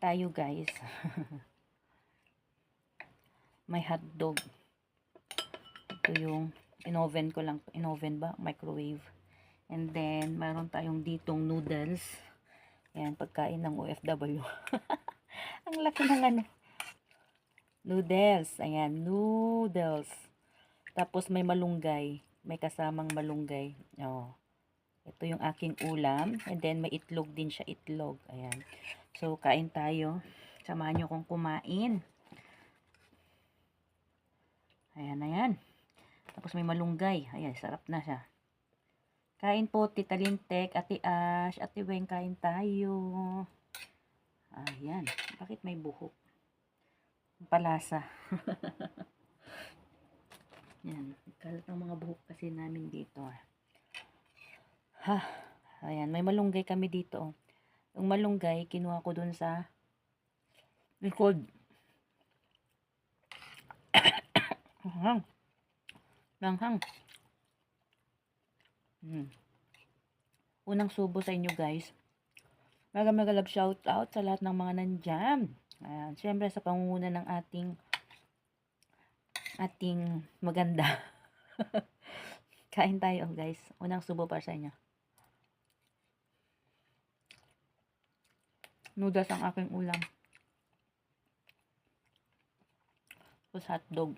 tayo guys. May hotdog. Ito yung in-oven ko lang. In-oven ba? Microwave. And then, meron tayong ditong noodles. Ayan, pagkain ng OFW. Ang laki ng ano. Noodles. Ayan, noodles. Tapos may malunggay. May kasamang malunggay. Oh. Ito yung aking ulam. And then, may itlog din siya. Itlog. Ayan. So, kain tayo. Samahan nyo kong kumain. Ayan, ayan. Tapos may malunggay. Ayan, sarap na siya. Kain po, Tita Lintek, Ate Ash, Ate Weng, kain tayo. Ayan. Bakit may buhok? Palasa. Yan. Kalat ng mga buhok kasi namin dito. Ha. Ayan. May malunggay kami dito. Yung malunggay, kinuha ko dun sa likod. Langhang. Langhang. Unang subo sa inyo guys. Mega love shout out sa lahat ng mga nandyan. Ayan. Siyempre sa pangunguna ng ating maganda. Kain tayo guys. Unang subo para sa inyo. Noodles ang aking ulam. Tapos hotdog.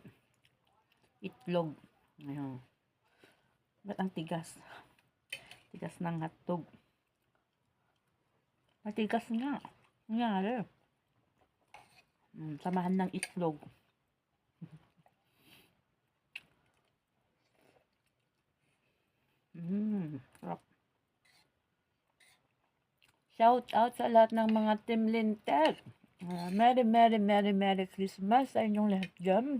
Itlog. Ayan. Ba't ang tigas? Tigas ng hotdog. Matigas nga. Nangyari. Samahan ng itlog. Sarap. Shout out sa lahat ng mga Team Lintek. Merry Christmas sa inyong lahat dyan.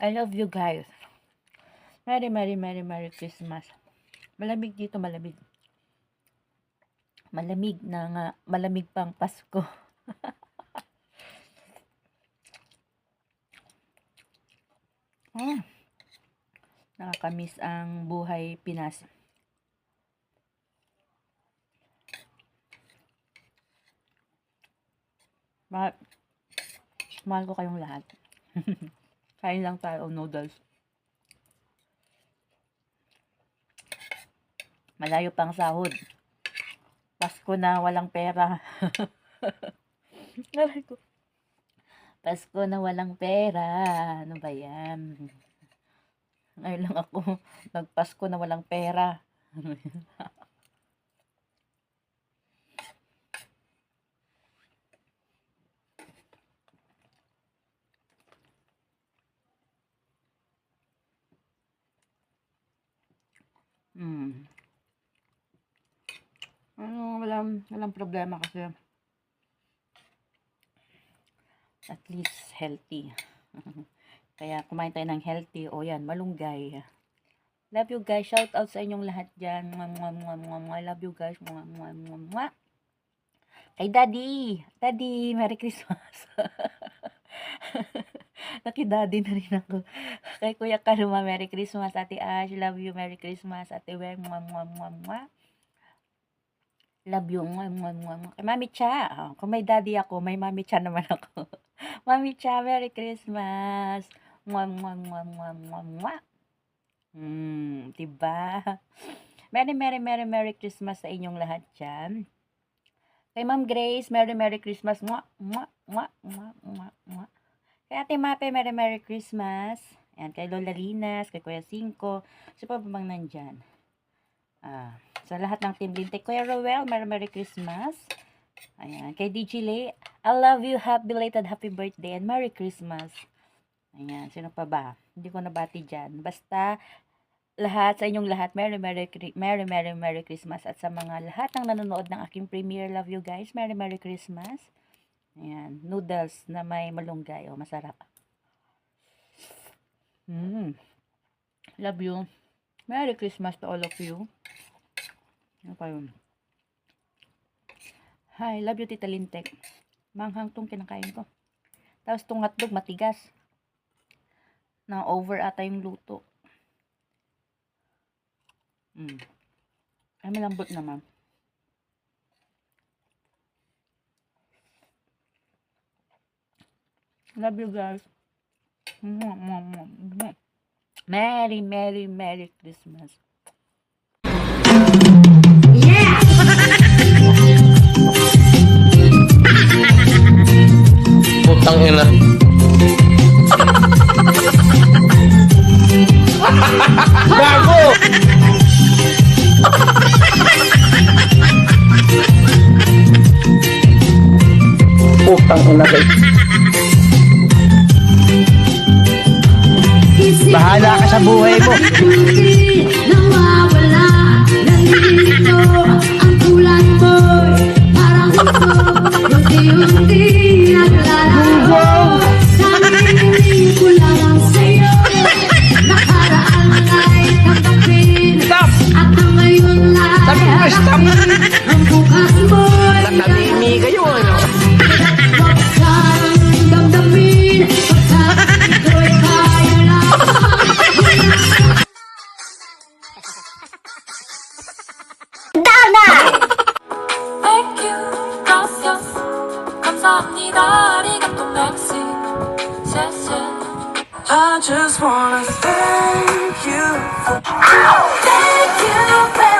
I love you guys. Merry Christmas. Malamig dito, malamig. Malamig na nga, malamig pang Pasko. Nakakamiss ang buhay Pinas. Mahal ko kayong lahat. Kain lang tayo noodles. Malayo pang sahod. Pasko na walang pera. Pasko na walang pera. Ano ba yan? Ngayon lang ako nagpasko na walang pera. Walang problema kasi at least healthy. Kaya kumain tayo ng healthy. O yan, malunggay. Love you guys. Shout out sa inyong lahat dyan. I love you guys. Kay Daddy. Daddy, Merry Christmas. Naki-daddy na rin ako. Kay Kuya Karuma, Merry Christmas. Ate Ash, love you. Merry Christmas. Ate Weng, love you. Kay Mami Cha. Kung may daddy ako, may Mami Cha naman ako. Mami Cha, Merry Christmas. Diba? Merry Christmas sa inyong lahat dyan. Kay Ma'am Grace, Merry Christmas. Kay Ate Mape, Merry Christmas. Ayan, kay Lola Linas, kay Kuya Cinco. Sino pa bang nandyan? Sa lahat ng Team Lintek. Kuya Rowell, Merry Christmas. Ayan, kay DJ Lay, I love you, belated happy birthday, and Merry Christmas. Ayan, sino pa ba? Hindi ko nabati dyan. Basta, lahat, sa inyong lahat, Merry Christmas. At sa mga lahat ng nanonood ng aking premiere, love you guys, Merry Christmas. Ayan, noodles na may malunggay. O, masarap. Love you. Merry Christmas to all of you. Ano pa yun? Hi, love you, Tita Lintek. Manghang tong kinakain ko. Tapos tong hotdog matigas. Na over ata yung luto. Ay, malambot naman. Love you guys. Merry, Merry, Merry Christmas. Putang ina. Gago! Putang ina kay. Bahala ka sa buhay mo. Nawawala, nandito ang tulad mo'y parang ito, unti-unti naglalaho. Sabihin ko lang sa'yo, nakaraan ay tanggapin, Stop! at ang ngayon ay Sabi ko, stop! ang bukas mo'y Natabimi kayo, ano? huwag kang damdamin, pagkat ito'y kaya lang. Thank you, gracias, 감사합니다, 아리가또, merci, 谢谢. I just wanna thank you for thank you, baby.